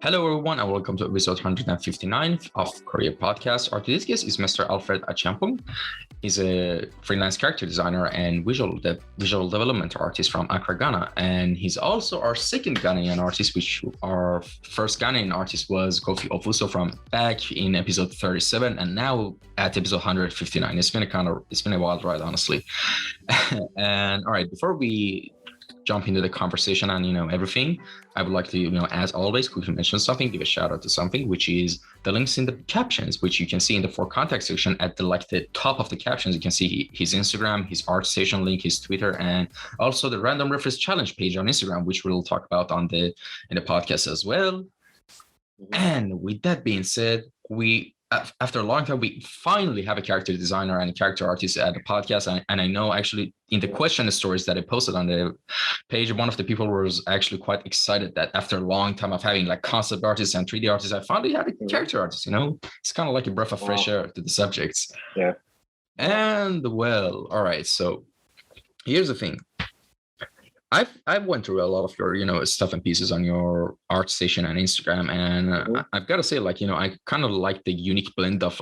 Hello, everyone, and welcome to episode 159 of Kouryer podcast. Our today's guest is Mr. Alfred Achiampong. He's a freelance character designer and visual development artist from Accra, Ghana. And he's also our second Ghanaian artist, which our first Ghanaian artist was Kofi Ofuso from back in episode 37, and now at episode 159. It's been a wild ride, honestly. And all right, before we jump into the conversation and everything, I would like to as always quickly mention something, give a shout out to something, which is the links in the captions, which you can see in the for contact section at the top of the captions. You can see his Instagram, his ArtStation link, his Twitter, and also the random reference challenge page on Instagram, which we'll talk about in the podcast as well. And with that being said, after a long time, we finally have a character designer and a character artist at the podcast. And I know actually in the question stories that I posted on the page, one of the people was actually quite excited that after a long time of having like concept artists and 3D artists, I finally had a character artist. It's kind of like a breath of fresh air to the subjects. Yeah. And well, all right. So here's the thing. I've went through a lot of your stuff and pieces on your ArtStation and Instagram, and I've got to say, I kind of like the unique blend of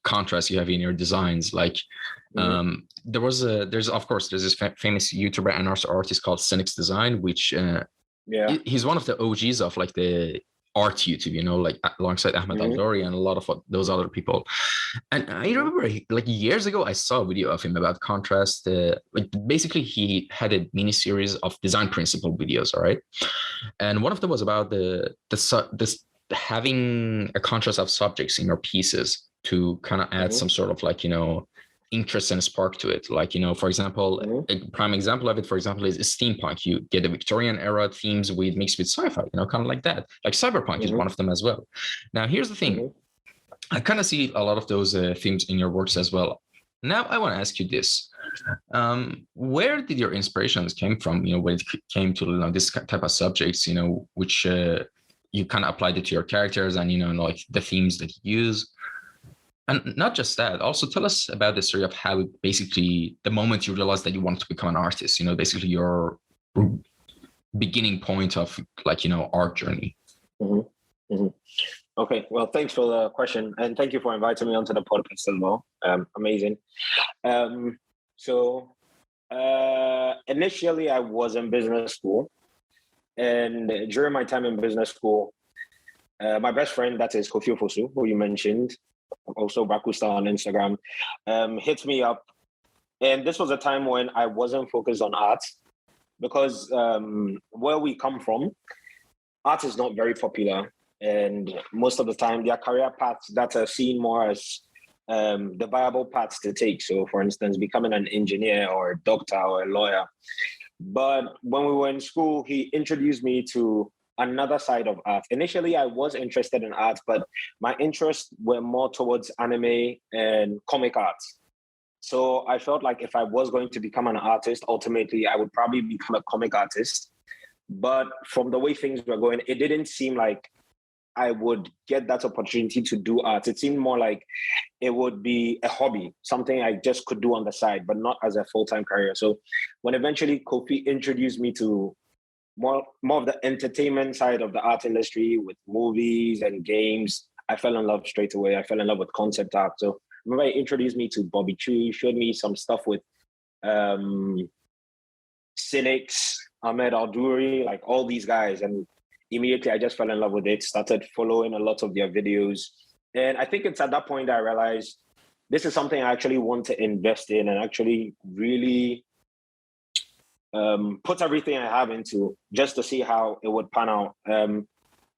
contrast you have in your designs. There's this famous YouTuber and also artist called Cynic's Design, which he's one of the OGs of the art YouTube, alongside Ahmed Al-Dori and a lot of those other people. And I remember years ago, I saw a video of him about contrast. Basically he had a mini series of design principle videos. All right. And one of them was about this having a contrast of subjects in your pieces to kind of add some sort of interest and spark to it. For example, a prime example of it, for example, is steampunk. You get the Victorian era themes mixed with sci-fi, kind of like that. Like cyberpunk is one of them as well. Now, here's the thing. I kind of see a lot of those themes in your works as well. Now, I want to ask you this. Where did your inspirations came from, when it came to this type of subjects, which you kind of applied it to your characters and, the themes that you use? And not just that, also tell us about the story of how basically the moment you realized that you wanted to become an artist, basically your beginning point of art journey. Okay, well, thanks for the question. And thank you for inviting me onto the podcast as well. Amazing. Initially I was in business school. And during my time in business school, my best friend, that is Kofi Ofuso, who you mentioned, also Bakusta on Instagram, hit me up. And this was a time when I wasn't focused on art because where we come from, art is not very popular. And most of the time, there are career paths that are seen more as the viable paths to take. So, for instance, becoming an engineer or a doctor or a lawyer. But when we were in school, he introduced me to another side of art. Initially, I was interested in art, but my interests were more towards anime and comic art. So I felt like if I was going to become an artist, ultimately, I would probably become a comic artist. But from the way things were going, it didn't seem like I would get that opportunity to do art. It seemed more like it would be a hobby, something I just could do on the side, but not as a full-time career. So when eventually Kofi introduced me to more of the entertainment side of the art industry with movies and games, I fell in love straight away. I fell in love with concept art. So remember, he introduced me to Bobby Tree, showed me some stuff with Cynics, Ahmed Al-Duri, like all these guys. And immediately I just fell in love with it, started following a lot of their videos. And I think it's at that point that I realized this is something I actually want to invest in and actually really put everything I have into just to see how it would pan out.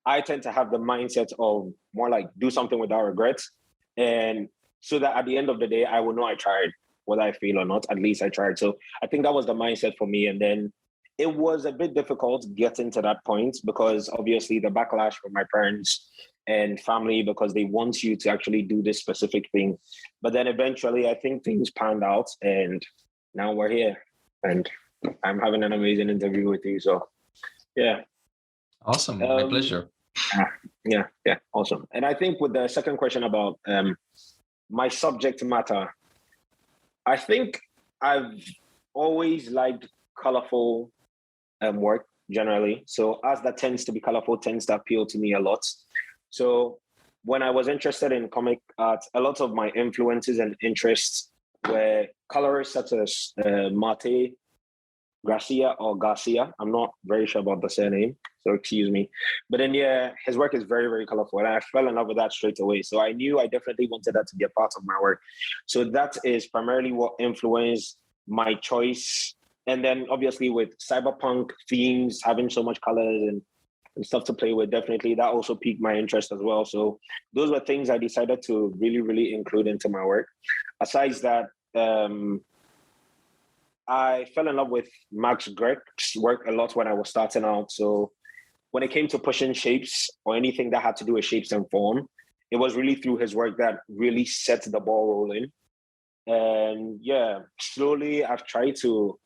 I tend to have the mindset of more like do something without regrets. And so that at the end of the day, I will know I tried, whether I fail or not, at least I tried. So I think that was the mindset for me. And then it was a bit difficult getting to that point because obviously the backlash from my parents and family, because they want you to actually do this specific thing. But then eventually I think things panned out and now we're here and I'm having an amazing interview with you. So yeah. Awesome. My pleasure. Yeah. Awesome. And I think with the second question about my subject matter, I think I've always liked colorful work. generally. So art that tends to be colorful tends to appeal to me a lot. So when I was interested in comic art, a lot of my influences and interests were colorists such as Mate Garcia. I'm not very sure about the surname, so excuse me. But then, yeah, his work is very, very colorful. And I fell in love with that straight away. So I knew I definitely wanted that to be a part of my work. So that is primarily what influenced my choice. And then obviously with cyberpunk themes, having so much colors and stuff to play with, definitely that also piqued my interest as well. So those were things I decided to really, really include into my work. Besides that, I fell in love with Max Greg's work a lot when I was starting out. So when it came to pushing shapes or anything that had to do with shapes and form, it was really through his work that really set the ball rolling. And yeah, slowly I've tried to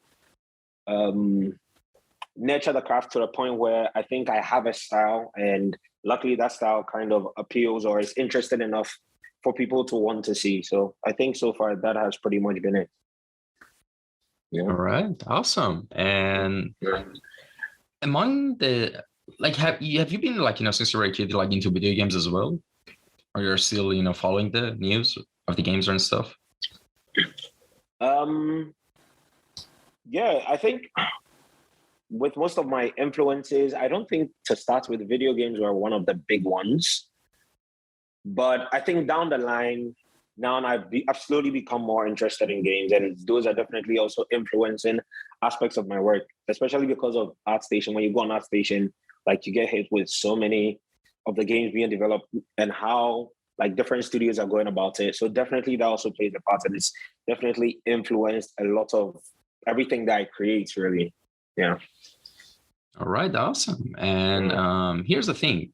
nurture the craft to the point where I think I have a style, and luckily that style kind of appeals or is interesting enough for people to want to see. So I think so far that has pretty much been it. Yeah. All right, awesome. And among the have you been since you were a kid into video games as well, or you're still following the news of the games and stuff? Yeah, I think with most of my influences, I don't think to start with video games were one of the big ones, but I think down the line now I've slowly become more interested in games, and those are definitely also influencing aspects of my work, especially because of ArtStation. When you go on ArtStation, you get hit with so many of the games being developed and how different studios are going about it. So definitely that also plays a part, and it's definitely influenced a lot of everything that I create, really. Yeah. All right, awesome. And here's the thing.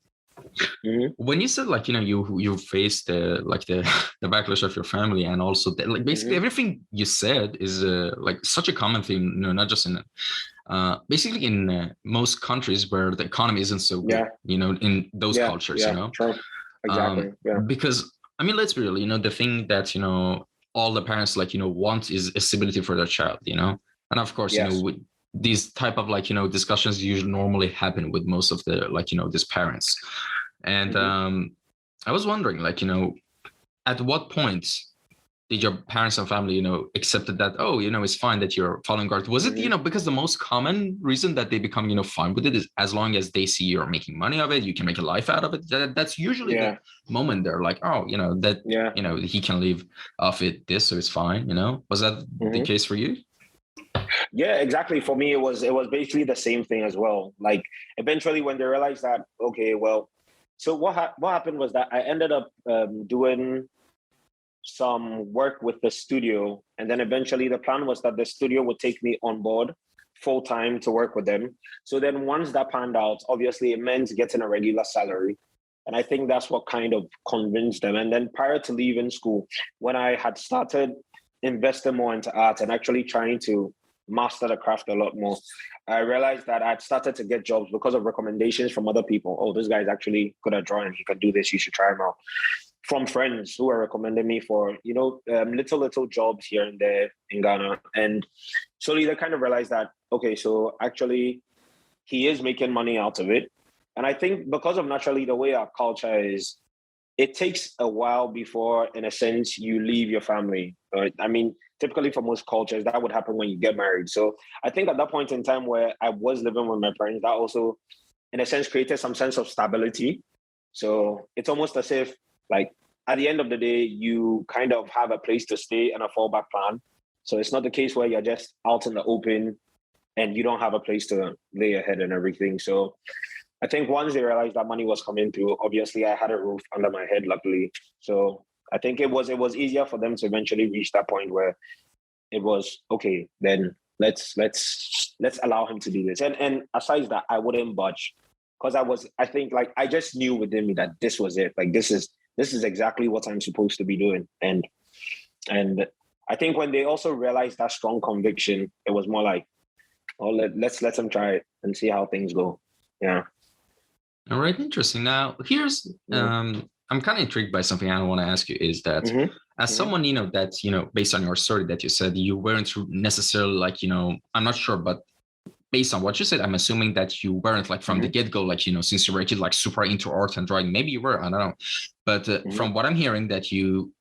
Mm-hmm. When you said you faced the backlash of your family, and also basically everything you said is such a common thing, not just in basically in most countries where the economy isn't so good, in those cultures, True. Exactly. Because let's be real, the thing that all the parents want is stability for their child, and of course with these type of discussions usually normally happen with most of the these parents. And I was wondering at what point did your parents and family accepted that it's fine that you're following art? Was it because the most common reason that they become fine with it is as long as they see you're making money of it, you can make a life out of it? That's usually the moment they're like, he can live off it, this, so it's fine. Was that the case for you? Yeah, exactly. For me, it was basically the same thing as well. Eventually when they realized that, okay, well, so what happened was that I ended up doing some work with the studio, and then eventually the plan was that the studio would take me on board full time to work with them. So then once that panned out, obviously it meant getting a regular salary. And I think that's what kind of convinced them. And then prior to leaving school, when I had started investing more into art and actually trying to master the craft a lot more, I realized that I'd started to get jobs because of recommendations from other people. Oh, this guy's actually good at drawing. He can do this. You should try him out. From friends who were recommending me for, little jobs here and there in Ghana. And slowly they kind of realized that, okay, so actually he is making money out of it. And I think because of naturally the way our culture is, it takes a while before, in a sense, you leave your family. Right? Typically for most cultures, that would happen when you get married. So I think at that point in time where I was living with my parents, that also, in a sense, created some sense of stability. So it's almost as if, at the end of the day, you kind of have a place to stay and a fallback plan. So it's not the case where you're just out in the open and you don't have a place to lay your head and everything. So I think once they realized that money was coming through, obviously I had a roof under my head, luckily. So I think it was easier for them to eventually reach that point where it was, okay, then let's allow him to do this. And aside that, I wouldn't budge, because I just knew within me that this was it. This is exactly what I'm supposed to be doing. And I think when they also realized that strong conviction, it was more like, oh, let's let them try it and see how things go. Yeah. All right, interesting. Now, here's I'm kind of intrigued by something I want to ask you is that as someone, that, based on your story that you said, you weren't necessarily I'm not sure, but based on what you said, I'm assuming that you weren't like from the get-go, like, since you were a kid, like super into art and drawing. Maybe you were, I don't know. But from what I'm hearing, that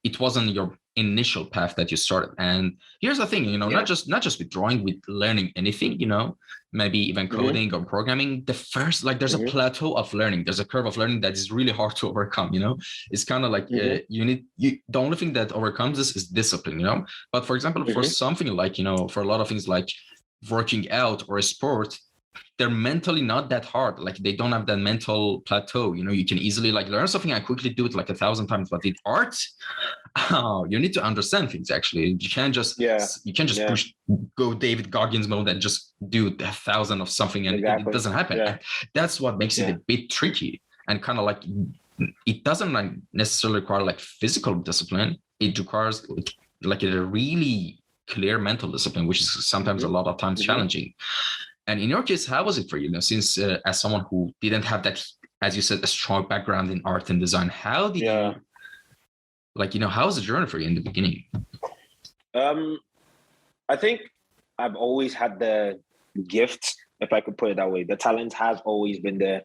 it wasn't your initial path that you started. And here's the thing, not just with drawing, with learning anything, maybe even coding or programming, the first, like, there's a plateau of learning. There's a curve of learning that is really hard to overcome, It's kind of like the only thing that overcomes this is discipline, But for example, for something like, for a lot of things like working out or a sport, they're mentally not that hard. Like, they don't have that mental plateau. You can easily like learn something and quickly do it like 1,000 times. But with art, you need to understand things. Actually, you can't just go David Goggins mode and just do 1,000 of something, and it doesn't happen. And that's what makes it a bit tricky, and kind of like, it doesn't like necessarily require like physical discipline. It requires like a really clear mental discipline, which is sometimes a lot of times challenging. And in your case, how was it for you? Since as someone who didn't have that, as you said, a strong background in art and design, how did you, like, how was the journey for you in the beginning? I think I've always had the gift, if I could put it that way. The talent has always been there.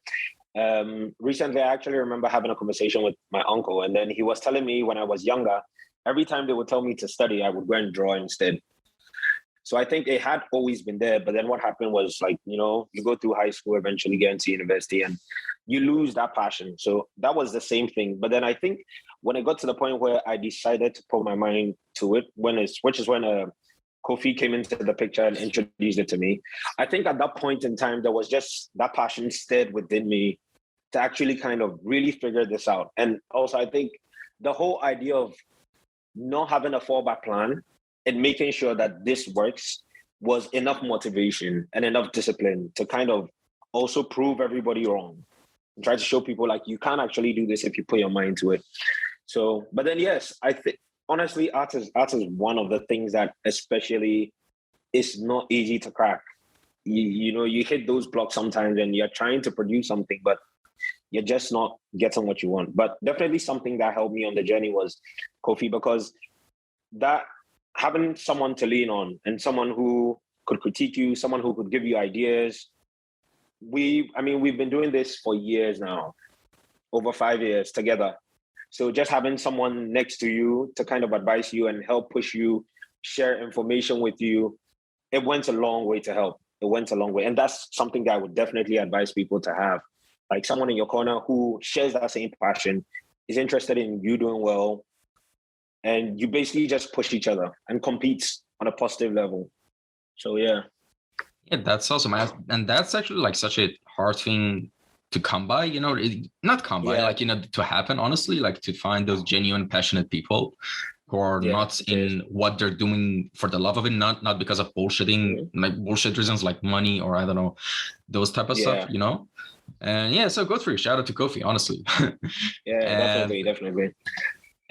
Recently, I actually remember having a conversation with my uncle, and then he was telling me when I was younger, every time they would tell me to study, I would go and draw instead. So I think it had always been there. But then what happened was, like, you go through high school, eventually get into university, and you lose that passion. So that was the same thing. But then I think when it got to the point where I decided to put my mind to it, which is when Kofi came into the picture and introduced it to me. I think at that point in time, there was just that passion stirred within me to actually kind of really figure this out. And also, I think the whole idea of not having a fallback plan and making sure that this works was enough motivation and enough discipline to kind of also prove everybody wrong and try to show people, like, you can't actually do this if you put your mind to it. So, but then, yes, I think, honestly, art is one of the things that especially is not easy to crack. You hit those blocks sometimes and you're trying to produce something, but you're just not getting what you want. But definitely something that helped me on the journey was Kofi, because that having someone to lean on and someone who could critique you, someone who could give you ideas. We've been doing this for years now, over 5 years together. So just having someone next to you to kind of advise you and help push you, share information with you, it went a long way to help. It went a long way. And that's something that I would definitely advise people to have. Like, someone in your corner who shares that same passion, is interested in you doing well, and you basically just push each other and compete on a positive level. So, yeah. Yeah, that's awesome. And that's actually like such a hard thing to come by, not come by, like, to happen, honestly, like to find those genuine, passionate people who are not in what they're doing for the love of it, not because of bullshitting, like bullshit reasons like money or I don't know, those type of stuff, And so good for you. Shout out to Kofi, honestly. Definitely.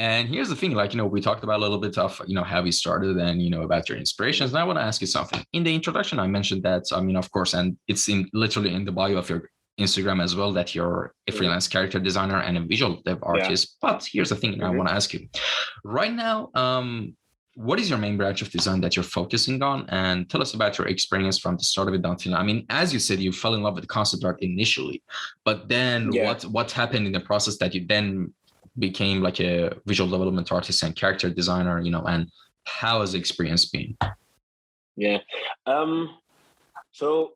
And here's the thing, like, we talked about a little bit of, how you started and, about your inspirations. And I want to ask you something. In the introduction, I mentioned that, of course, and it's literally in the bio of your Instagram as well, that you're a freelance character designer and a visual dev artist. But here's the thing I want to ask you. Right now, what is your main branch of design that you're focusing on? And tell us about your experience from the start of it until now. I mean, as you said, you fell in love with concept art initially, but then what happened in the process that you then became like a visual development artist and character designer, and how has the experience been? So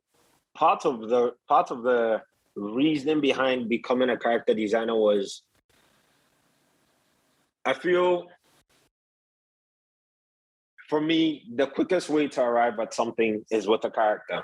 part of the reasoning behind becoming a character designer was, I feel, for me, the quickest way to arrive at something is with a character.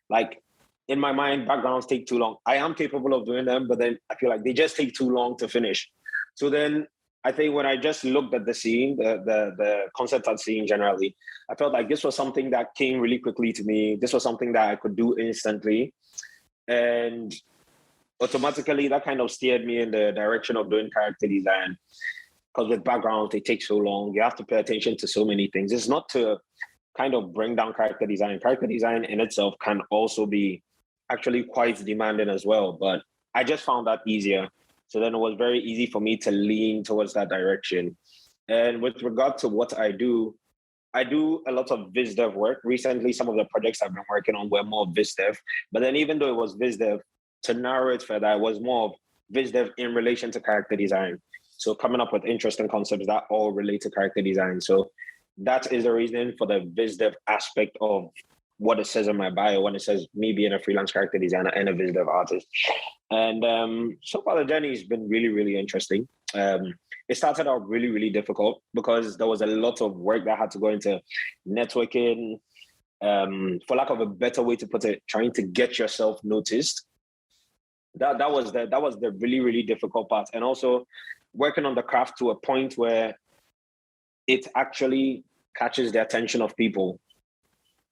Like, in my mind, backgrounds take too long. I am capable of doing them, but then I feel like they just take too long to finish. So then I think when I just looked at the scene, the concept art scene generally, I felt like this was something that came really quickly to me. This was something that I could do instantly. And automatically that kind of steered me in the direction of doing character design. Because with background, it takes so long. You have to pay attention to so many things. It's not to kind of bring down character design. Character design in itself can also be actually quite demanding as well. But I just found that easier. So then it was very easy for me to lean towards that direction. And with regard to what I do, I do a lot of biz dev work. Recently, some of the projects I've been working on were more biz dev. But then even though it was biz dev, to narrow it further, it was more of biz dev in relation to character design. So coming up with interesting concepts that all relate to character design. So that is the reason for the biz dev aspect of what it says in my bio when it says me being a freelance character designer and a biz dev artist. And so far the journey has been really, really interesting. It started out really, really difficult because there was a lot of work that had to go into networking, for lack of a better way to put it, trying to get yourself noticed. That was the really, really difficult part. And also working on the craft to a point where it actually catches the attention of people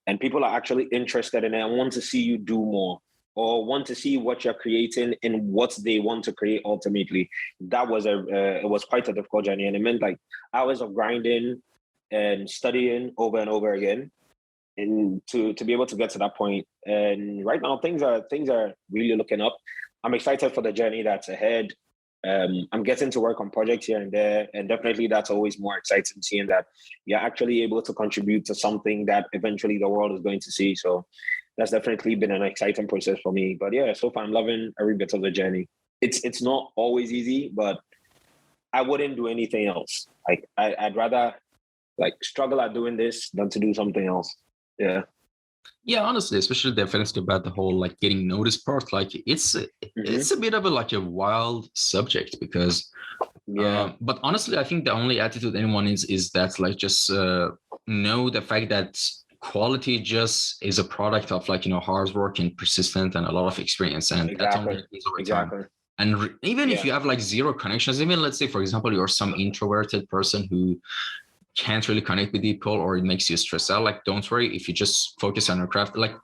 and people are actually interested in it and want to see you do more or want to see what you're creating and what they want to create ultimately. That was it was quite a difficult journey, and it meant like hours of grinding and studying over and over again and to be able to get to that point. And right now things are really looking up. I'm excited for the journey that's ahead. I'm getting to work on projects here and there, and definitely that's always more exciting, seeing that you're actually able to contribute to something that eventually the world is going to see. So that's definitely been an exciting process for me. But yeah, so far I'm loving every bit of the journey. It's not always easy, but I wouldn't do anything else. Like I'd rather like struggle at doing this than to do something else. Yeah. Yeah, honestly, especially the fantasy about the whole like getting noticed part, like it's a bit of a wild subject because but honestly, I think the only attitude anyone is that like just know the fact that quality just is a product of hard work and persistent and a lot of experience, and that's only increases over time. And even if you have like zero connections, even let's say for example you're some introverted person who can't really connect with people or it makes you stress out, like don't worry, if you just focus on your craft, like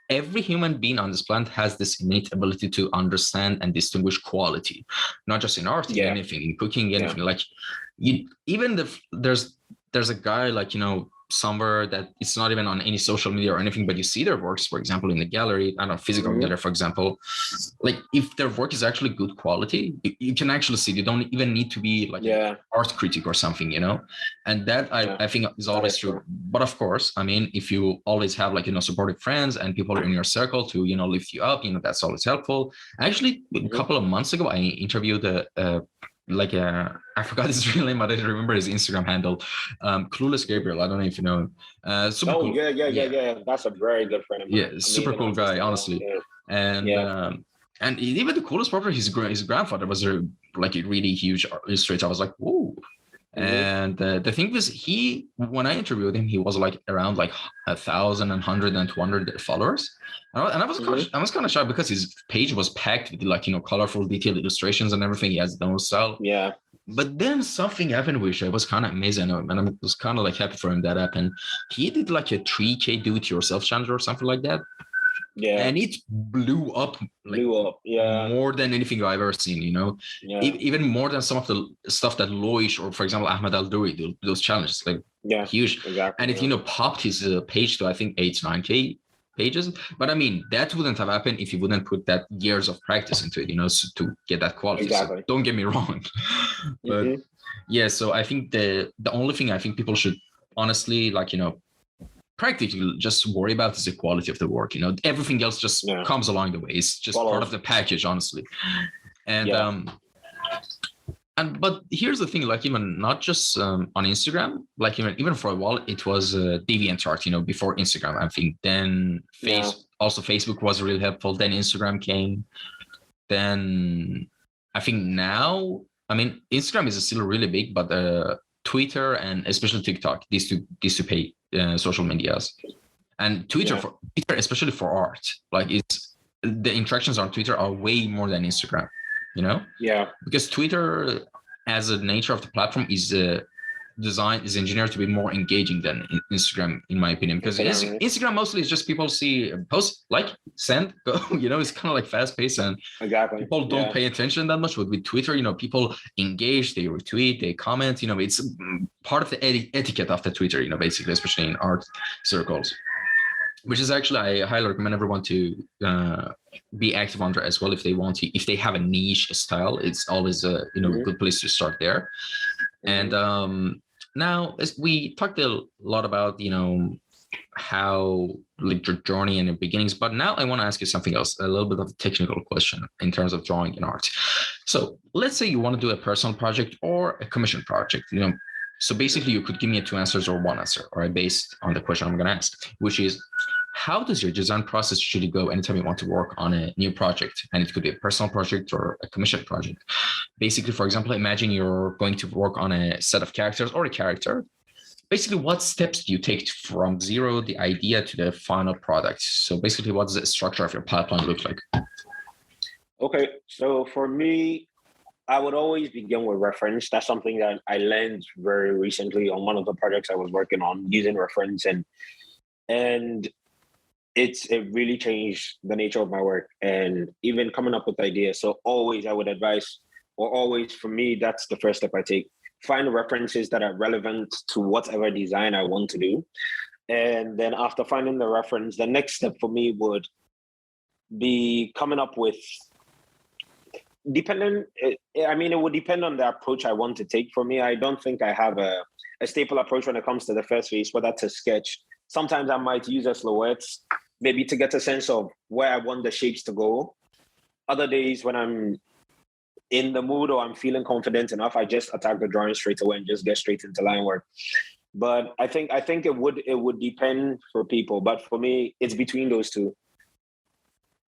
every human being on this planet has this innate ability to understand and distinguish quality, not just in art, in anything, in cooking, anything. Like you, even there's a guy somewhere that it's not even on any social media or anything, but you see their works, for example, in the gallery, I don't know, physical gallery, for example, like if their work is actually good quality, you can actually see, you don't even need to be like an art critic or something, and that I think is always true. But of course, I mean, if you always have supportive friends and people in your circle to, lift you up, that's always helpful. Actually, a couple of months ago, I interviewed I forgot his real name, but I remember his Instagram handle. Clueless Gabriel. I don't know if you know him. Super cool. Yeah. That's a very good friend of mine. Yeah, super cool guy, honestly. Yeah. And even the coolest part, his grandfather was a really huge illustrator. I was like, whoa. And the thing was, when I interviewed him, he was around 1,000 and 100 and 200 followers, and I was kind of shocked because his page was packed with colorful, detailed illustrations and everything. He has his own style. Yeah. But then something happened which I was kind of amazing, and I was kind of happy for him that happened. He did a 3K do-it-yourself challenge or something like that. Yeah, and it blew up more than anything I've ever seen, even more than some of the stuff that Loish or, for example, Ahmed Al-Douri do, those challenges, huge. Exactly, and it popped his page to I think 8-9K pages. But I mean, that wouldn't have happened if you wouldn't put that years of practice into it, to get that quality. Exactly. So don't get me wrong. But yeah, so I think the only thing I think people should honestly practically just worry about is the quality of the work. Everything else just comes along the way. It's just part of the package, honestly. And but here's the thing, even not just on Instagram, even for a while it was DeviantArt, before Instagram, I think. Then also Facebook was really helpful. Then Instagram came. Then I think now, I mean, Instagram is still really big, but Twitter and especially TikTok, these two pay social medias, and Twitter especially for art, it's the interactions on Twitter are way more than Instagram, because Twitter, as a nature of the platform, is engineered to be more engaging than Instagram, in my opinion, because Instagram mostly is just people see a post, send, go, it's kind of fast paced, and people don't pay attention that much. But with Twitter, people engage, they retweet, they comment, it's part of the etiquette of the Twitter, basically, especially in art circles, which is actually, I highly recommend everyone to be active on there as well if they want to. If they have a niche style, it's always a good place to start there. And now we talked a lot about, how like your journey and your beginnings, but now I want to ask you something else, a little bit of a technical question in terms of drawing and art. So let's say you want to do a personal project or a commission project, so basically you could give me two answers or one answer, all right, based on the question I'm going to ask, which is, how does your design process usually go anytime you want to work on a new project? And it could be a personal project or a commission project. Basically, for example, imagine you're going to work on a set of characters or a character. Basically, what steps do you take from zero, the idea, to the final product? So basically, what does the structure of your pipeline look like? Okay, so for me, I would always begin with reference. That's something that I learned very recently on one of the projects I was working on, using reference, and it really changed the nature of my work and even coming up with ideas. So always I would advise, or always for me, that's the first step I take. Find references that are relevant to whatever design I want to do. And then after finding the reference, the next step for me would be coming up with, it would depend on the approach I want to take. For me, I don't think I have a staple approach when it comes to the first phase, whether to sketch. Sometimes I might use a silhouette, maybe to get a sense of where I want the shapes to go. Other days when I'm in the mood or I'm feeling confident enough, I just attack the drawing straight away and just get straight into line work. But I think it would depend for people. But for me, it's between those two.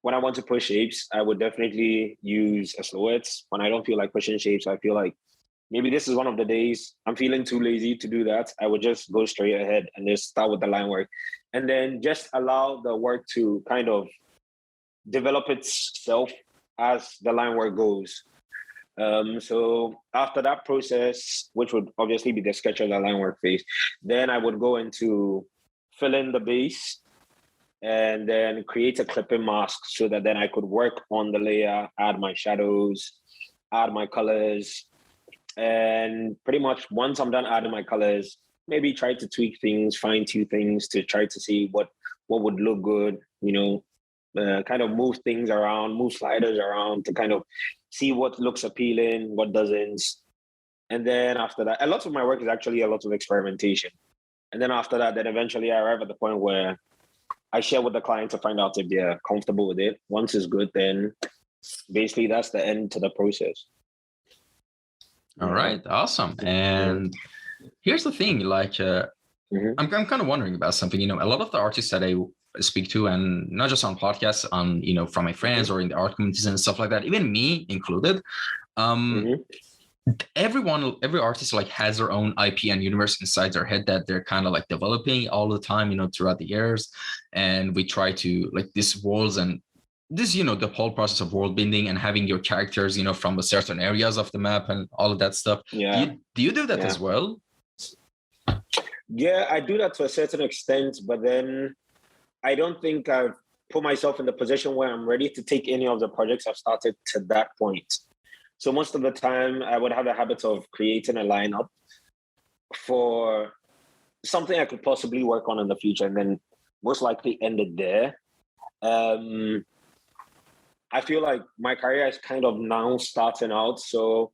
When I want to push shapes, I would definitely use a silhouette. When I don't feel like pushing shapes, I feel like maybe this is one of the days I'm feeling too lazy to do that. I would just go straight ahead and just start with the line work. And then just allow the work to kind of develop itself as the line work goes. So after that process, which would obviously be the sketch of the line work phase, then I would go into fill in the base and then create a clipping mask so that then I could work on the layer, add my shadows, add my colors. And pretty much once I'm done adding my colors, maybe try to tweak things, fine tune things to try to see what would look good, kind of move things around, move sliders around to kind of see what looks appealing, what doesn't. And then after that, a lot of my work is actually a lot of experimentation. And then after that, then eventually I arrive at the point where I share with the client to find out if they're comfortable with it. Once it's good, then basically that's the end to the process. All right, awesome. And here's the thing, like, I'm kind of wondering about something. A lot of the artists that I speak to, and not just on podcasts, from my friends or in the art communities and stuff like that, even me included, every artist like has their own IP and universe inside their head that they're kind of like developing all the time, throughout the years. And we try to like these worlds and this, the whole process of world building and having your characters, from the certain areas of the map and all of that stuff. Yeah. Do you do that as well? Yeah, I do that to a certain extent, but then I don't think I've put myself in the position where I'm ready to take any of the projects I've started to that point. So most of the time I would have a habit of creating a lineup for something I could possibly work on in the future and then most likely end it there. I feel like my career is kind of now starting out. So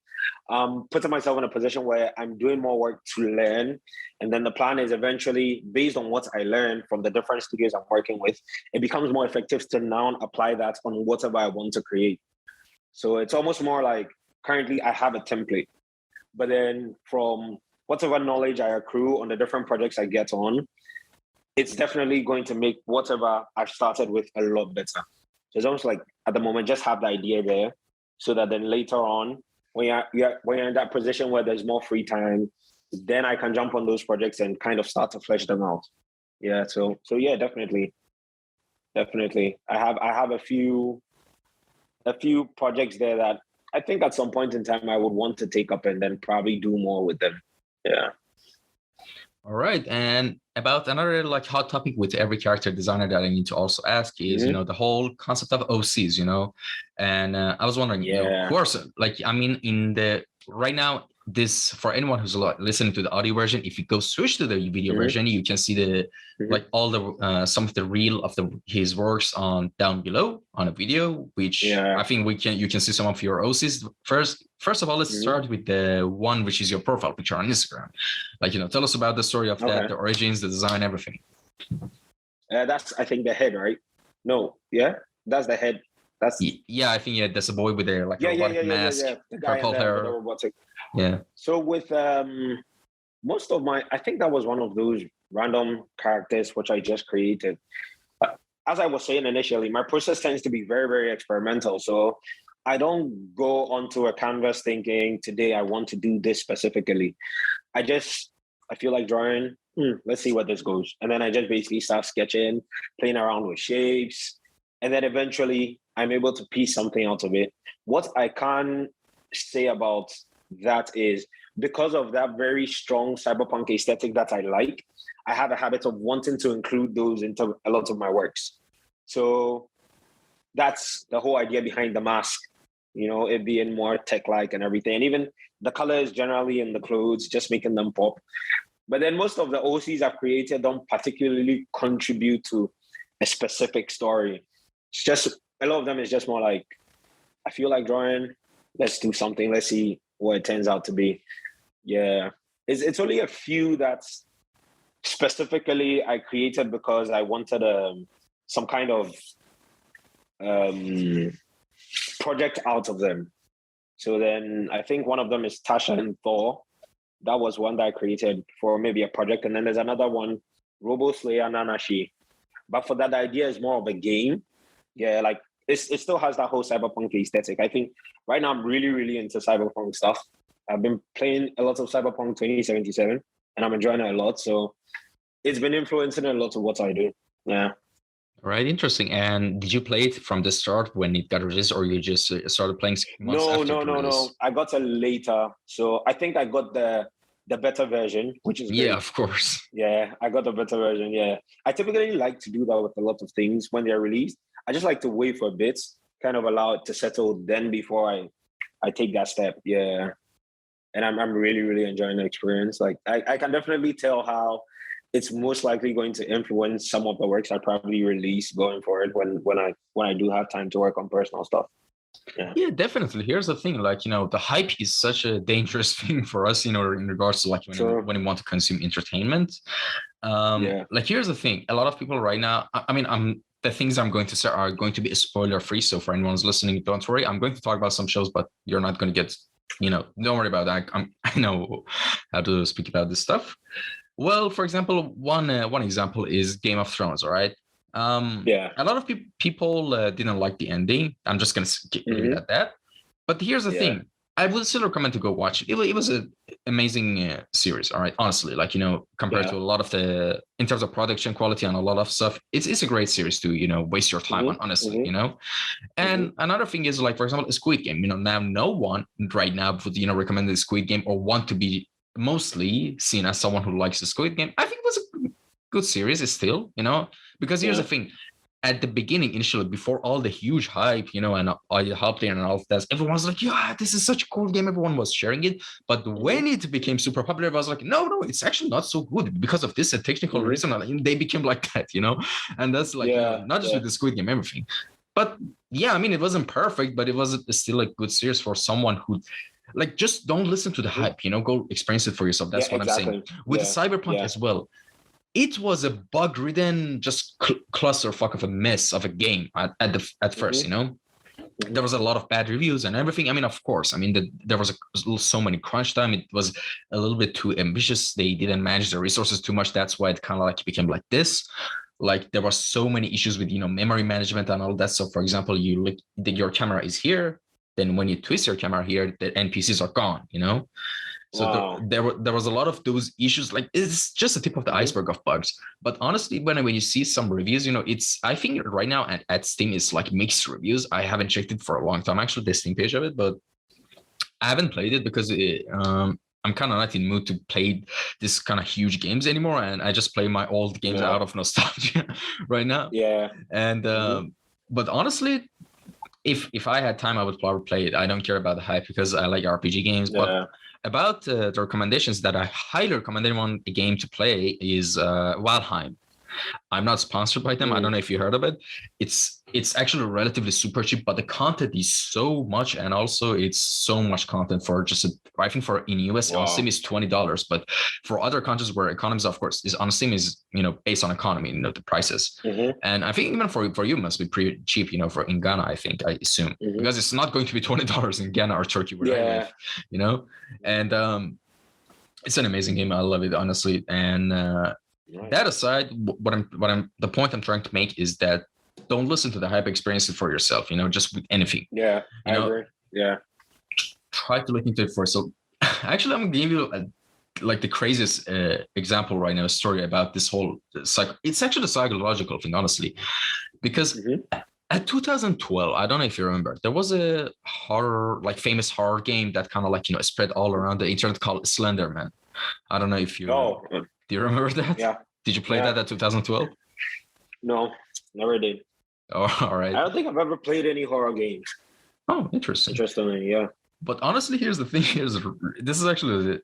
putting myself in a position where I'm doing more work to learn. And then the plan is eventually, based on what I learned from the different studios I'm working with, it becomes more effective to now apply that on whatever I want to create. So it's almost more like currently I have a template, but then from whatever knowledge I accrue on the different projects I get on, it's definitely going to make whatever I've started with a lot better. So it's almost like at the moment, just have the idea there so that then later on, when you're in that position where there's more free time, then I can jump on those projects and kind of start to flesh them out. Yeah. So yeah, definitely. I have a few projects there that I think at some point in time I would want to take up and then probably do more with them. Yeah. All right. And about another like hot topic with every character designer that I need to also ask is, the whole concept of OCs, and I was wondering, who are like, I mean, right now this, for anyone who's listening to the audio version, if you go switch to the video version, you can see the like all the some of the reel of his works on down below on a video, which I think you can see some of your OCs. First of all, let's start with the one which is your profile picture on Instagram. Like, tell us about the story of that, the origins, the design, everything. That's, I think, the head, right? No, that's the head. That's I think that's a boy with a robotic mask, the guy purple hair. with the robotic. Yeah. So with most of I think that was one of those random characters which I just created. As I was saying initially, my process tends to be very, very experimental. So I don't go onto a canvas thinking today I want to do this specifically. I feel like drawing. Let's see where this goes. And then I just basically start sketching, playing around with shapes. And then eventually I'm able to piece something out of it. What I can say about that is because of that very strong cyberpunk aesthetic that I like, I have a habit of wanting to include those into a lot of my works. So that's the whole idea behind the mask, it being more tech-like and everything. And even the colors generally in the clothes, just making them pop. But then most of the OCs I've created don't particularly contribute to a specific story. It's just, a lot of them is just more like, I feel like drawing, let's do something, let's see what it turns out to be. Yeah. It's only a few that's specifically I created because I wanted some kind of project out of them. So then I think one of them is Tasha and Thor. That was one that I created for maybe a project. And then there's another one, Robo Slayer Nanashi. But for that, the idea is more of a game. Yeah, like it still has that whole cyberpunk aesthetic. I think right now I'm really, really into cyberpunk stuff. I've been playing a lot of Cyberpunk 2077 and I'm enjoying it a lot. So it's been influencing a lot of what I do. Yeah. Right, interesting. And did you play it from the start when it got released, or you just started playing months after? No. I got it later. So I think I got the better version, which is great. Yeah, of course. Yeah, I got the better version. Yeah. I typically like to do that with a lot of things when they're released. I just like to wait for a bit, kind of allow it to settle then before I take that step. Yeah. And I'm really, really enjoying the experience. Like I can definitely tell how it's most likely going to influence some of the works I probably release going forward when I do have time to work on personal stuff. Yeah, definitely. Here's the thing, like, the hype is such a dangerous thing for us, in regards to like when you want to consume entertainment. Like, here's the thing. A lot of people right now, the things I'm going to say are going to be spoiler free. So for anyone who's listening, don't worry. I'm going to talk about some shows, but you're not going to get, don't worry about that. I know how to speak about this stuff. Well, for example, one example is Game of Thrones. All right. A lot of people didn't like the ending. I'm just gonna leave it at that. But here's the thing: I would still recommend to go watch it. It was an amazing series. All right, honestly, like compared to a lot of in terms of production quality and a lot of stuff, it's a great series to waste your time on. Honestly, And another thing is, like, for example, a Squid Game. Now no one right now would recommend the Squid Game or want to be mostly seen as someone who likes the Squid Game. I think it was a good series still, because here's the thing. At the beginning, initially, before all the huge hype, and all the hype and all of that, everyone was like, yeah, this is such a cool game. Everyone was sharing it. But when it became super popular, I was like, no, it's actually not so good because of this technical reason. They became like that, and that's like, not just with the Squid Game, everything. But yeah, it wasn't perfect, but it was still a good series for someone who, like, just don't listen to the hype, go experience it for yourself. That's what I'm saying. With Cyberpunk as well. It was a bug-ridden, just clusterfuck of a mess of a game at first, There was a lot of bad reviews and everything. Of course, there was so many crunch time. It was a little bit too ambitious. They didn't manage the resources too much. That's why it kind of like became like this. Like, there were so many issues with, memory management and all that. So, for example, your camera is here. Then when you twist your camera here, the NPCs are gone, So there was a lot of those issues. Like, it's just the tip of the iceberg of bugs. But honestly, when you see some reviews, I think right now at Steam it's like mixed reviews. I haven't checked it for a long time, actually, the Steam page of it, but I haven't played it because I'm kind of not in the mood to play this kind of huge games anymore, and I just play my old games out of nostalgia right now. Yeah. And but honestly, if I had time, I would probably play it. I don't care about the hype because I like RPG games, but about the recommendations that I highly recommend anyone a game to play is Valheim. I'm not sponsored by them. I don't know if you heard of it. It's actually relatively super cheap, but the content is so much, and also it's so much content for just I think for in US on Steam is $20, but for other countries where economies, of course, is on Steam is based on economy, the prices. And I think even for you must be pretty cheap, for in Ghana, I think I assume because it's not going to be $20 in Ghana or Turkey where I live, and it's an amazing game. I love it honestly, and. That aside, the point I'm trying to make is that don't listen to the hype, experience it for yourself, just with anything. Yeah, I agree. Yeah. Try to look into it first. So actually, I'm going to give you the craziest example right now, a story about this whole cycle. It's actually a psychological thing, honestly, because at 2012, I don't know if you remember, there was a horror, famous horror game that kind of spread all around the internet called Slender Man. I don't know if you... Do you remember that? Yeah. Did you play that at 2012? No, never did. Oh, all right. I don't think I've ever played any horror games. Oh, interesting. Interestingly, yeah. But honestly, here's the thing. This is actually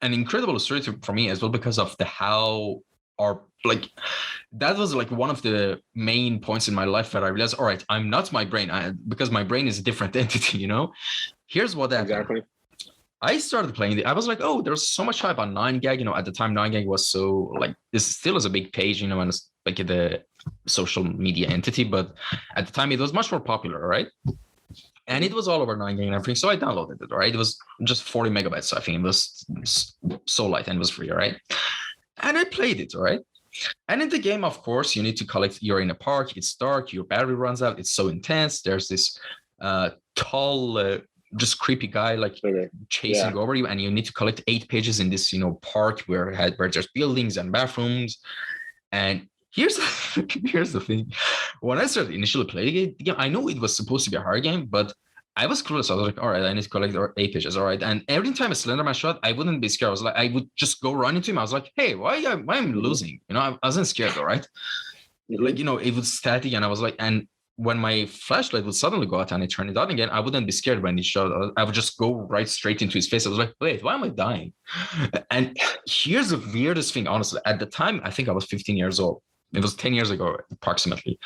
an incredible story for me as well because of that was one of the main points in my life where I realized, all right, I'm not my brain because my brain is a different entity, Here's what happened. Exactly. I started playing it. I was like, oh, there's so much hype on 9gag. At the time, 9gag was so this still is a big page, and it's the social media entity. But at the time, it was much more popular, right? And it was all over 9gag and everything. So I downloaded it, right? It was just 40 megabytes. I think it was so light and it was free, right? And I played it, right? And in the game, of course, you need to collect. You're in a park. It's dark. Your battery runs out. It's so intense. There's this tall. Just creepy guy chasing over you, and you need to collect 8 pages in this park where there's buildings and bathrooms. And here's the thing: when I started initially playing it, I know it was supposed to be a hard game, but I was clueless. I was like, all right, I need to collect 8 pages, all right. And every time a Slender Man shot, I wouldn't be scared. I would just go run into him. I was like, hey, why am I losing? I wasn't scared, all right. It was static, and I was like, and when my flashlight would suddenly go out and I turn it on again, I wouldn't be scared when he shot. I would just go right straight into his face. I was like, wait, why am I dying? And here's the weirdest thing, honestly. At the time, I think I was 15 years old. It was 10 years ago, approximately.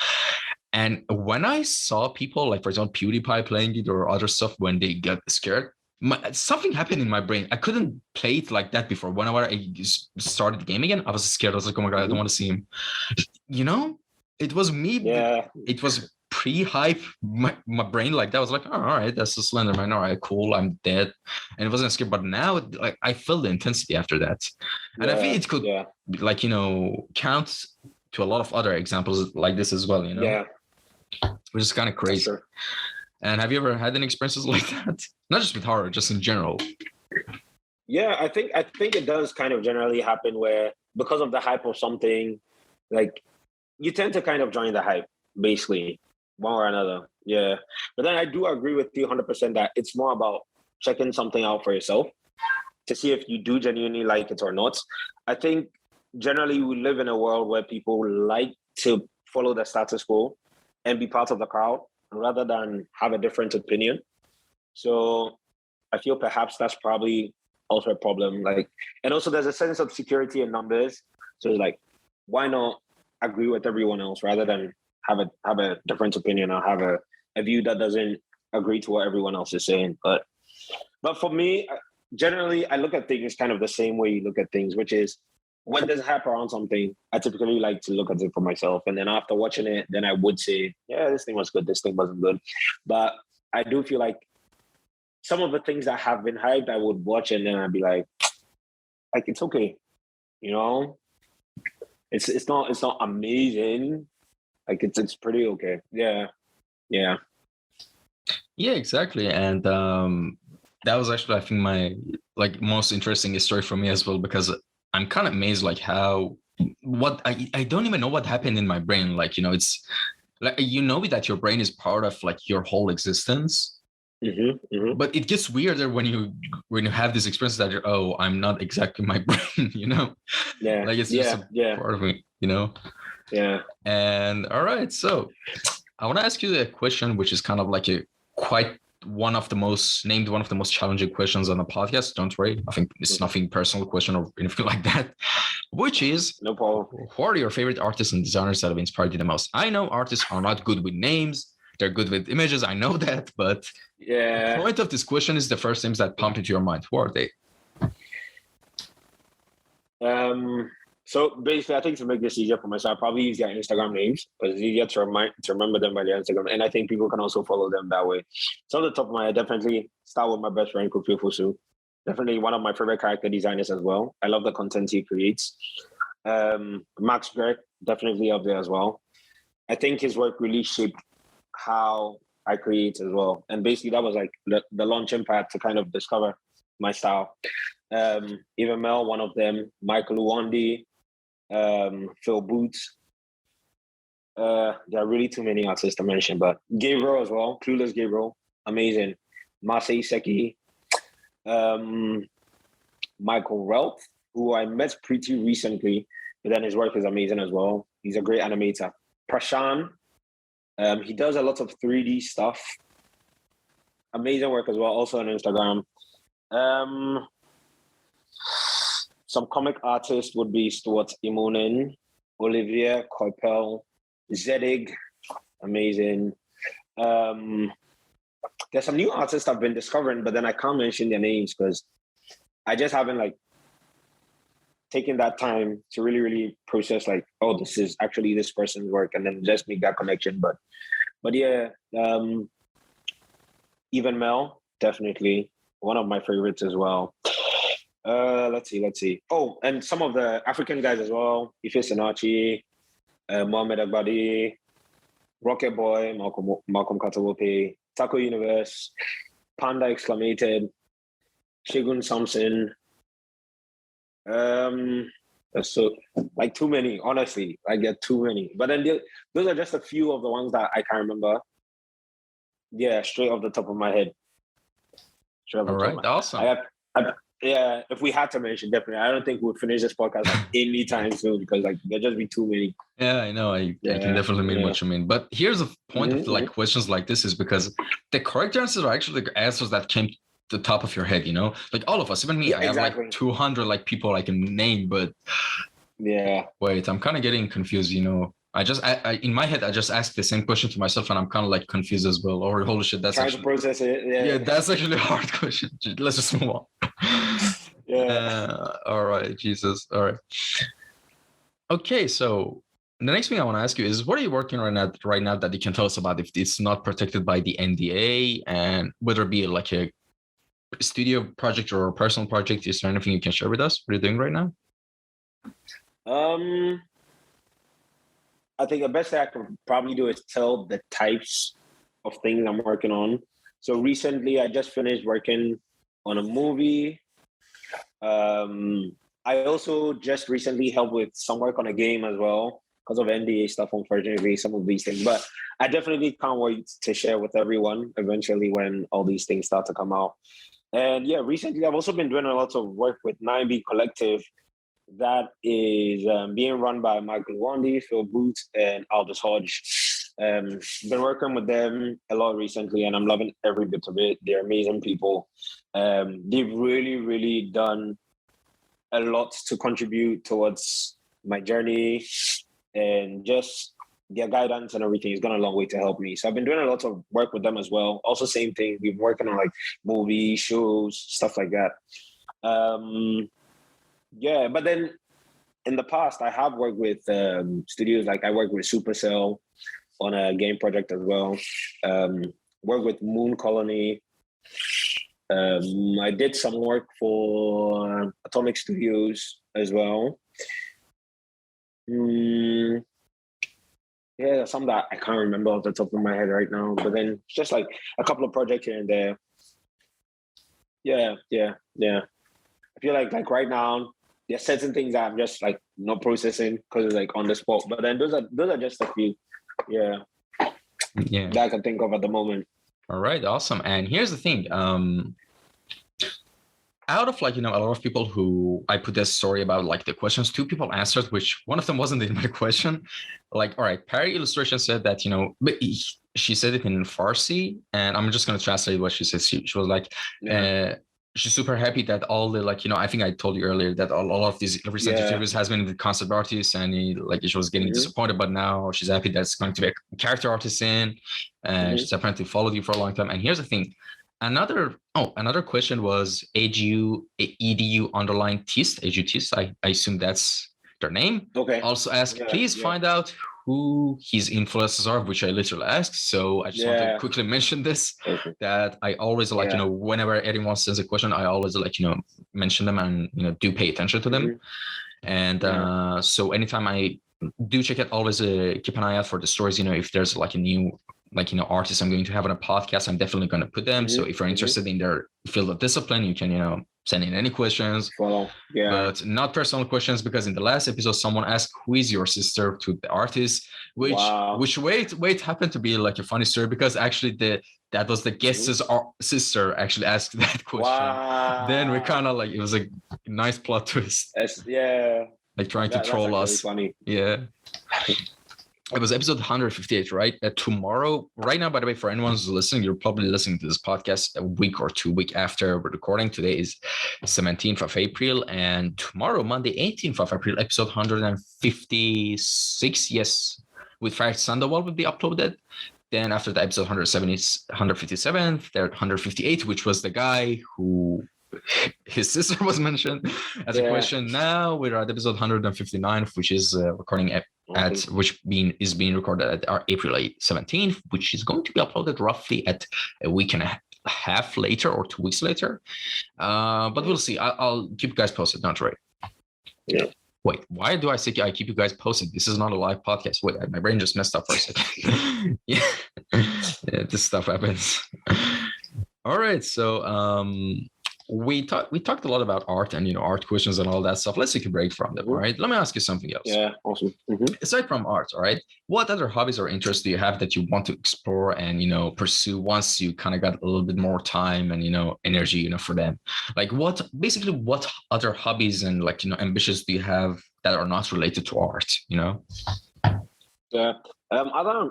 And when I saw people, for example, PewDiePie playing it or other stuff, when they get scared, something happened in my brain. I couldn't play it like that before. Whenever I started the game again, I was scared. I was like, oh my God, I don't want to see him. It was me. Yeah. It was pre-hype my brain like that. I was like, oh, all right, that's the Slender Man. All right, cool, I'm dead. And it wasn't scary. But now I feel the intensity after that. And I think it could count to a lot of other examples like this as well, Yeah. Which is kind of crazy. Sure. And have you ever had any experiences like that? Not just with horror, just in general. Yeah, I think it does kind of generally happen where because of the hype of something, you tend to kind of join the hype, basically. One or another. Yeah. But then I do agree with you 100% that it's more about checking something out for yourself to see if you do genuinely like it or not. I think generally we live in a world where people like to follow the status quo and be part of the crowd rather than have a different opinion. So I feel perhaps that's probably also a problem. And also there's a sense of security in numbers. So it's why not agree with everyone else rather than have a different opinion or have a view that doesn't agree to what everyone else is saying. But for me, generally, I look at things kind of the same way you look at things, which is when there's hype around something, I typically like to look at it for myself. And then after watching it, then I would say, yeah, this thing was good, this thing wasn't good. But I do feel like some of the things that have been hyped, I would watch and then I'd be like it's okay. It's not amazing. It's pretty okay. Yeah. Yeah, exactly. And that was actually, I think, my most interesting story for me as well, because I'm kind of amazed I don't even know what happened in my brain. It's that your brain is part of your whole existence. Mm-hmm. But it gets weirder when you have this experience that I'm not exactly my brain, Yeah. It's just a part of me, Yeah. And all right, so I want to ask you a question, which is kind of a quite one of the most challenging questions on the podcast. Don't worry. I think it's nothing personal question or anything like that, which is, no problem. who are your favorite artists and designers that have inspired you the most? I know artists are not good with names. They're good with images. I know that, but the point of this question is the first names that pump into your mind. Who are they? So basically, I think to make this easier for myself, I probably use their Instagram names because it's easier to remember them by their Instagram. And I think people can also follow them that way. So on the top of my head, definitely start with my best friend, Kouryer. Definitely one of my favorite character designers as well. I love the content he creates. Max Greg, definitely up there as well. I think his work really shaped how I create as well. And basically that was like the launching pad to kind of discover my style. Even Mel, one of them, Michael Uwandi, Phil Boots. There are really too many artists to mention, but Gabriel as well, Clueless Gabriel, amazing. Marseille Seki, Michael Relf, who I met pretty recently, but then his work is amazing as well. He's a great animator. Prashan, he does a lot of 3D stuff. Amazing work as well, also on Instagram. Some comic artists would be Stuart Imonen, Olivier Coipel, Zedig, amazing. There's some new artists I've been discovering, but then I can't mention their names because I just haven't like taken that time to really, really process like, oh, this is actually this person's work, and then just make that connection. But yeah, even Mel, definitely one of my favorites as well. Let's see. Oh, and some of the African guys as well. Ife Senachi, Mohamed Agbadi, Rocket Boy, Malcolm Katawope, Taco Universe, Panda Exclamated, Shigun Samson. So like too many, honestly. I get too many. But then those are just a few of the ones that I can remember. Yeah, straight off the top of my head. All right, awesome. Yeah, if we had to mention, definitely. I don't think we'll finish this podcast like anytime soon because like there'll just be too many. Yeah, I know. I can definitely mean what you mean. But here's the point of like questions like this is because the correct answers are actually the answers that came to the top of your head, you know? Like all of us, even me, yeah, I have like 200 like people I can name, but wait, I'm kind of getting confused, you know? I in my head, I just asked the same question to myself and I'm kind of like confused as well. Or holy shit, that's trying to process it. Yeah, that's actually a hard question. Let's just move on. All right, Jesus. All right. Okay, so the next thing I want to ask you is, what are you working right now that you can tell us about if it's not protected by the NDA, and whether it be like a studio project or a personal project? Is there anything you can share with us? What are you doing right now? I think the best thing I can probably do is tell the types of things I'm working on. So recently, I just finished working on a movie. I also just recently helped with some work on a game as well because of NDA stuff, unfortunately, some of these things. But I definitely can't wait to share with everyone eventually when all these things start to come out. And yeah, recently I've also been doing a lot of work with 9B Collective that is being run by Michael Wandy, Phil Boots, and Aldous Hodge. Been working with them a lot recently, and I'm loving every bit of it. They're amazing people. They've really, really done a lot to contribute towards my journey, and just their guidance and everything has gone a long way to help me. So I've been doing a lot of work with them as well. Also, same thing. We've been working on like movies, shows, stuff like that. Yeah, but then in the past, I have worked with studios. Like I worked with Supercell on a game project as well. Worked with Moon Colony. I did some work for Atomic Studios as well. Yeah, some that I can't remember off the top of my head right now. But then just like a couple of projects here and there. Yeah. I feel like right now, there's certain things that I'm just like not processing because it's like on the spot. But then those are just a few, that I can think of at the moment. All right, awesome. And here's the thing. Out of like, a lot of people who I put this story about like the questions, 2 people answered, which one of them wasn't in my question. Like, all right, Perry Illustration said that, but she said it in Farsi, and I'm just gonna translate what she said. She was like, she's super happy that all the I think I told you earlier that all of these recent interviews has been with concept artists, and she was getting disappointed, but now she's happy that it's going to be a character artist in, and she's apparently followed you for a long time. And here's the thing. Another question was edu underline tist, I assume that's their name. Okay. Also ask, please find out who his influences are, which I literally asked. So I just want to quickly mention this, that I always whenever anyone sends a question, I always mention them and do pay attention to them. And so anytime I do check it, always keep an eye out for the stories. If there's a new artists I'm going to have on a podcast, I'm definitely going to put them. So if you're interested in their field of discipline, you can send in any questions. But not personal questions, because in the last episode someone asked, who is your sister, to the artist, which happened to be like a funny story, because actually that was the guest's sister actually asked that question. Then we kind of it was a nice plot twist. Trying to troll us. Really funny. It was episode 158, right? Tomorrow, right now, by the way, for anyone who's listening, you're probably listening to this podcast a week or 2 weeks after we're recording. Today is 17th of April, and tomorrow, Monday, 18th of April, episode 156, with Farid Sandoval will be uploaded. Then after the episode 157, there 158, which was the guy who his sister was mentioned as a question. Now we're at episode 159, which is recording is being recorded at our April 17th, which is going to be uploaded roughly at a week and a half later or 2 weeks later. But we'll see. I'll keep you guys posted. Don't worry. Wait, why do I say I keep you guys posted? This is not a live podcast. Wait, my brain just messed up for a second. This stuff happens. All right, so we talked a lot about art and art questions and all that stuff. Let's take a break from them. All right, let me ask you something else. Awesome. Aside from art, all right, what other hobbies or interests do you have that you want to explore and pursue once you kind of got a little bit more time and energy for them? What other hobbies and ambitions do you have that are not related to art? Other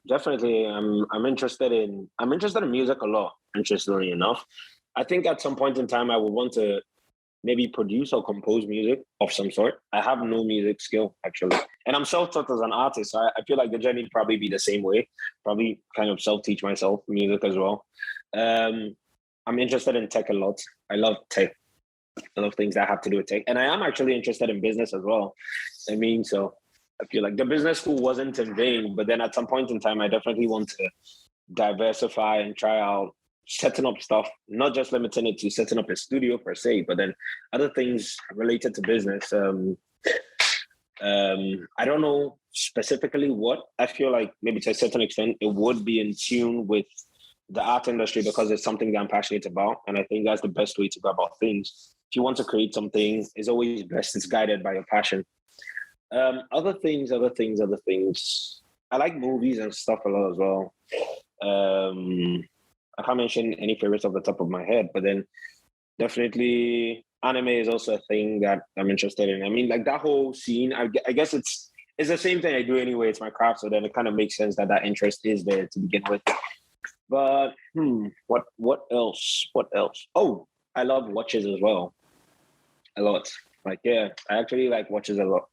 definitely I'm interested in music a lot, interestingly enough. I think at some point in time, I would want to maybe produce or compose music of some sort. I have no music skill, actually. And I'm self-taught as an artist. So I feel like the journey would probably be the same way. Probably kind of self-teach myself music as well. I'm interested in tech a lot. I love tech. I love things that have to do with tech. And I am actually interested in business as well. So I feel like the business school wasn't in vain. But then at some point in time, I definitely want to diversify and try out setting up stuff, not just limiting it to setting up a studio per se, but then other things related to business. I don't know specifically what. I feel like maybe to a certain extent it would be in tune with the art industry, because it's something that I'm passionate about, and I think that's the best way to go about things. If you want to create something, it's always best it's guided by your passion. Other things. I like movies and stuff a lot as well. I can't mention any favorites off the top of my head, but then definitely anime is also a thing that I'm interested in. I mean, that whole scene, I guess it's the same thing I do anyway. It's my craft, so then it kind of makes sense that interest is there to begin with. But what else? Oh, I love watches as well. A lot. I actually like watches a lot.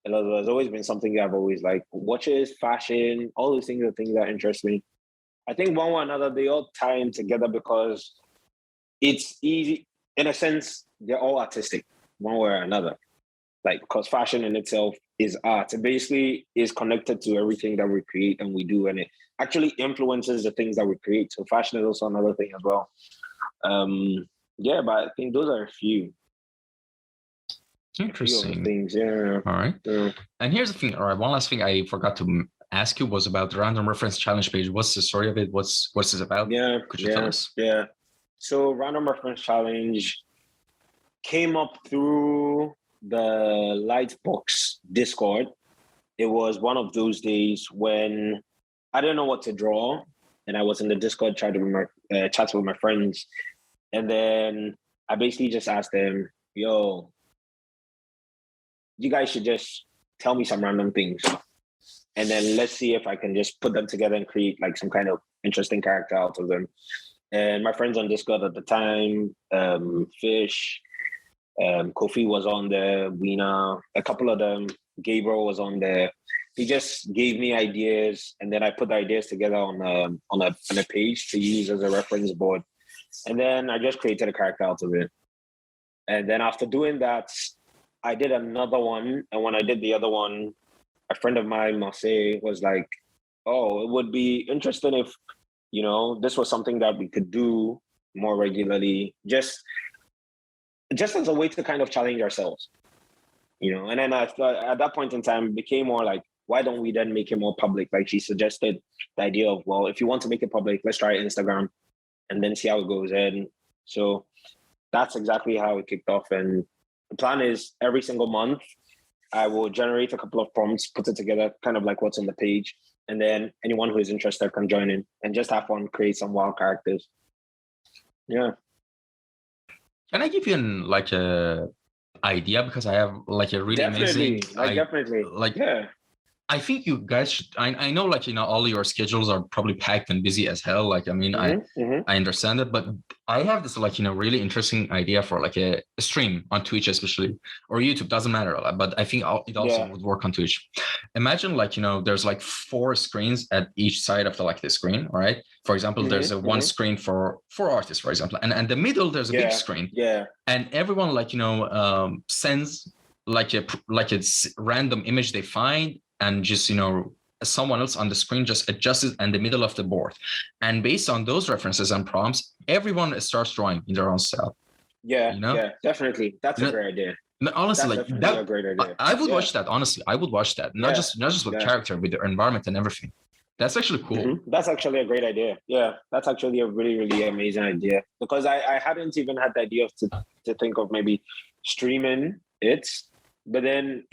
There's always been something that I've always liked. Watches, fashion, all those things are things that interest me. I think one way or another, they all tie in together because it's easy. In a sense, they're all artistic, one way or another. Because fashion in itself is art. It basically is connected to everything that we create and we do, and it actually influences the things that we create. So fashion is also another thing as well. But I think those are a few. Interesting. Things, yeah. All right. Yeah. And here's the thing. All right, one last thing I forgot to ask you was about the random reference challenge page. What's the story of it? What's it about? Could you tell us? So random reference challenge came up through the Lightbox Discord. It was one of those days when I didn't know what to draw, and I was in the Discord chatting with my friends, and then I basically just asked them, "Yo, you guys should just tell me some random things." and then let's see if I can just put them together and create like some kind of interesting character out of them. And my friends on Discord at the time, Fish, Kofi was on there, Weena, a couple of them, Gabriel was on there. He just gave me ideas, and then I put the ideas together on a page to use as a reference board. And then I just created a character out of it. And then after doing that, I did another one. And when I did the other one, a friend of mine, Marseille, was like, oh, it would be interesting if, this was something that we could do more regularly, just as a way to kind of challenge ourselves, And then at that point in time, it became more like, why don't we then make it more public? Like she suggested the idea of, well, if you want to make it public, let's try Instagram and then see how it goes. And so that's exactly how it kicked off. And the plan is every single month, I will generate a couple of prompts, put it together, kind of like what's on the page. And then anyone who is interested can join in and just have fun, create some wild characters. Yeah. Can I give you a idea? Because I have like a really amazing... Yeah. I think you guys should, I know all your schedules are probably packed and busy as hell. I understand it, but I have this really interesting idea for a stream on Twitch, especially, or YouTube, doesn't matter. But I think it also would work on Twitch. Imagine there's 4 screens at each side of the screen, all right? For example, there's a one screen for artists, for example, and the middle, there's a big screen. Yeah. And everyone sends it's random image they find, and just someone else on the screen just adjusts it in the middle of the board, and based on those references and prompts, everyone starts drawing in their own style. Yeah, definitely. That's a great idea. Honestly, that's a great idea. I would watch that. Honestly, I would watch that. Not just with character, with the environment and everything. That's actually cool. Mm-hmm. That's actually a great idea. Yeah, that's actually a really, really amazing idea, because I hadn't even had the idea to think of maybe streaming it. But then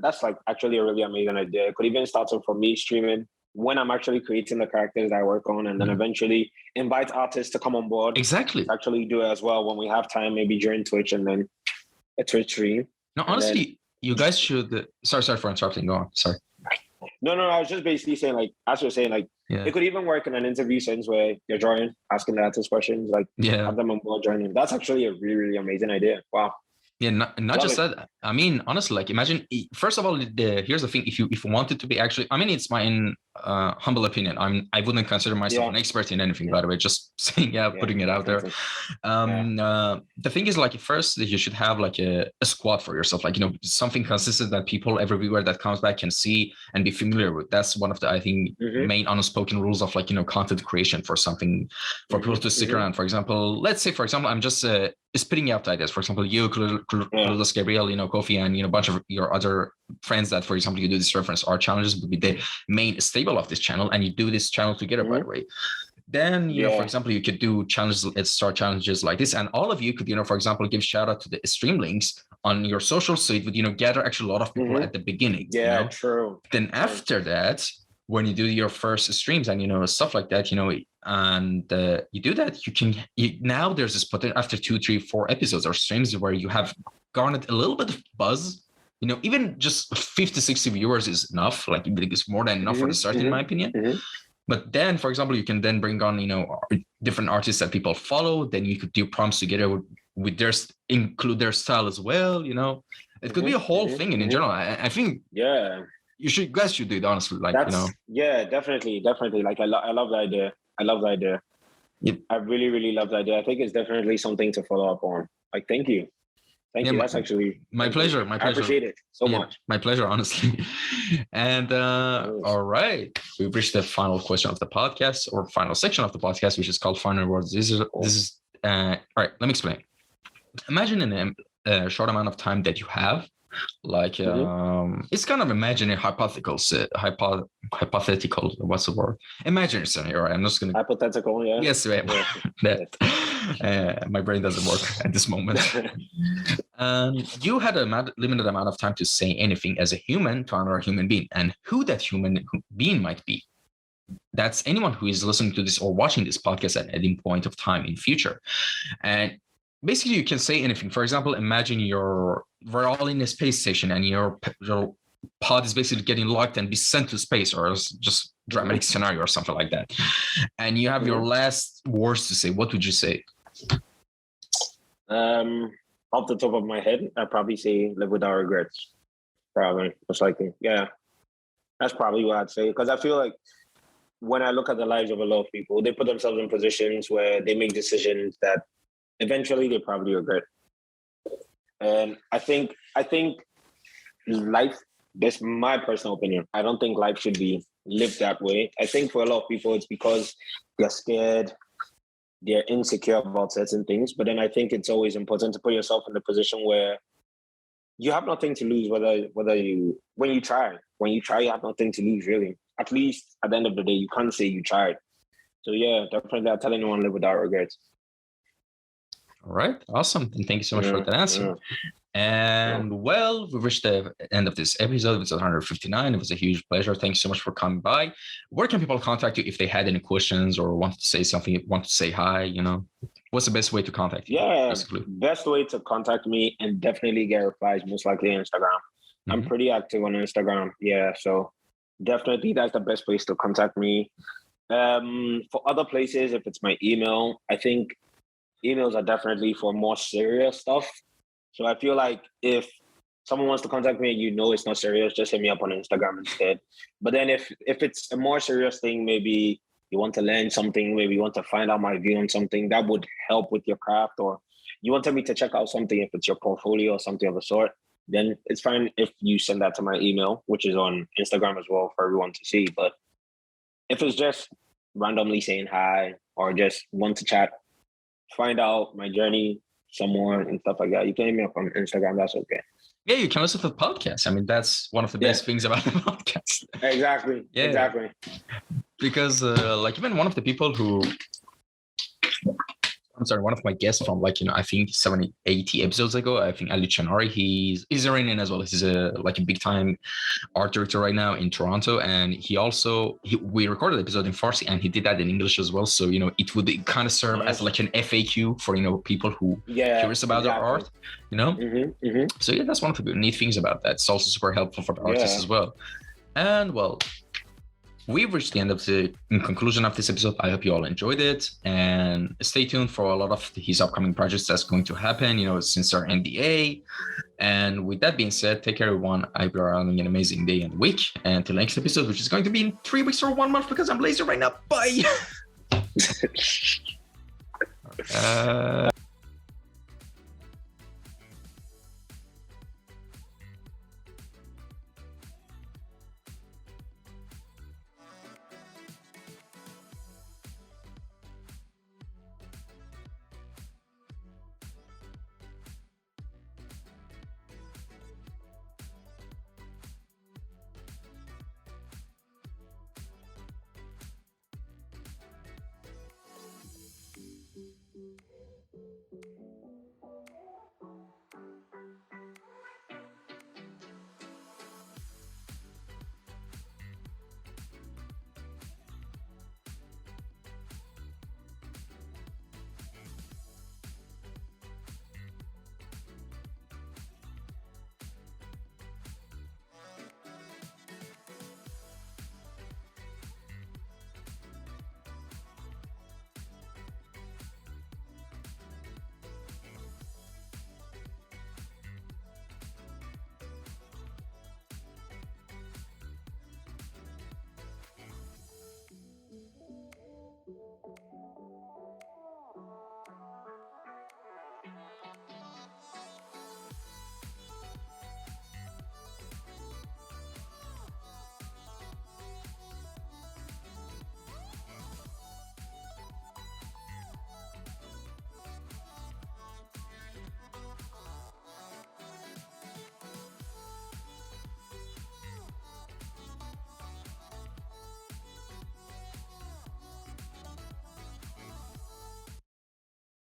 that's actually a really amazing idea. It could even start off from me streaming when I'm actually creating the characters that I work on, and then eventually invite artists to come on board. Exactly. Actually do it as well when we have time, maybe during Twitch, and then a Twitch stream. No, honestly, you guys should... Sorry for interrupting. Go on. Sorry. No, I was just basically saying, as you're saying, it could even work in an interview sense where you're drawing, asking the artists questions, have them on board joining. That's actually a really, really amazing idea. Wow. Yeah, not just that. I mean, honestly, imagine. First of all, here's the thing: if you wanted to be actually, it's my humble opinion. I wouldn't consider myself an expert in anything, by the way. Just saying, putting it out there. The thing is, first, you should have a squad for yourself, something consistent that people everywhere that comes back can see and be familiar with. That's one of the, I think, main unspoken rules of content creation for something for people to stick around. For example, let's say, I'm just spitting out ideas. For example, you, Carlos, Gabriel, Kofi, and a bunch of your other friends that, for example, you do this reference art challenges would be the main stable of this channel, and you do this channel together, by the way. Then, for example, you could do challenges, start challenges like this, and all of you could, for example, give shout out to the stream links on your social, so it would, gather actually a lot of people at the beginning. Yeah, true. Then after that, when you do your first streams and stuff like that, and you do that, now there's this potential after 2, 3, 4 episodes or streams where you have garnered a little bit of buzz. Even just 50, 60 viewers is enough. It's more than enough for the start, in my opinion. But then, for example, you can then bring on, different artists that people follow. Then you could do prompts together with include their style as well. It could be a whole thing. And in general, I think you guys should do it, honestly. Yeah, definitely. I love the idea. Yep. I really, really love the idea. I think it's definitely something to follow up on. Thank you. Thank you. That's actually my pleasure. I appreciate it so much. My pleasure, honestly. And all right, we've reached the final question of the podcast, or final section of the podcast, which is called final words. This is all right. Let me explain. Imagine in a short amount of time that you have, it's kind of imaginary, hypothetical. What's the word? Imaginary scenario. I'm just gonna hypothetical. Yeah. Yes, right. That my brain doesn't work at this moment. You had a limited amount of time to say anything as a human to another human being, and who that human being might be. That's anyone who is listening to this or watching this podcast at any point of time in future. And basically, you can say anything. For example, imagine we're all in a space station and you're pod is basically getting locked and be sent to space, or just dramatic scenario or something like that. And you have your last words to say. What would you say? Off the top of my head, I'd probably say live without regrets. Probably, most likely. Yeah, that's probably what I'd say. Because I feel like when I look at the lives of a lot of people, they put themselves in positions where they make decisions that eventually they probably regret. And I think life, that's my personal opinion, I don't think life should be lived that way. I think for a lot of people, it's because they're scared, they're insecure about certain things. But then I think it's always important to put yourself in a position where you have nothing to lose, when you try, you have nothing to lose, really. At least at the end of the day, you can't say you tried. So yeah, definitely I tell anyone live without regrets. All right, awesome. And thank you so much for that answer. And well, we've reached the end of this episode. It's 159. It was a huge pleasure. Thanks so much for coming by. Where can people contact you if they had any questions or wanted to say something, want to say hi, What's the best way to contact you? Yeah, basically? Best way to contact me and definitely get replies, most likely Instagram. I'm pretty active on Instagram. Yeah, so definitely that's the best place to contact me. For other places, if it's my email, I think emails are definitely for more serious stuff. So I feel like if someone wants to contact me, it's not serious, just hit me up on Instagram instead. But then if it's a more serious thing, maybe you want to learn something, maybe you want to find out my view on something that would help with your craft, or you wanted me to check out something, if it's your portfolio or something of the sort, then it's fine if you send that to my email, which is on Instagram as well for everyone to see. But if it's just randomly saying hi or just want to chat, find out my journey some more and stuff like that, you can hit me up on Instagram. That's okay. Yeah, you can listen to the podcast. I mean, that's one of the best things about the podcast. Exactly. Yeah. Exactly. Because even one of the people who, one of my guests from I think 70, 80 episodes ago, I think Ali Chanari, he's Iranian as well. He's a big time art director right now in Toronto. And we recorded the episode in Farsi and he did that in English as well. So, it would kind of serve as an FAQ for, people who curious about their art, So yeah, that's one of the neat things about that. It's also super helpful for the artists as well. And well, we've reached the end of the conclusion of this episode. I hope you all enjoyed it, and stay tuned for a lot of his upcoming projects that's going to happen, since our NDA. And with that being said, take care, everyone. I hope you're having an amazing day and week. And until next episode, which is going to be in 3 weeks or 1 month because I'm lazy right now. Bye.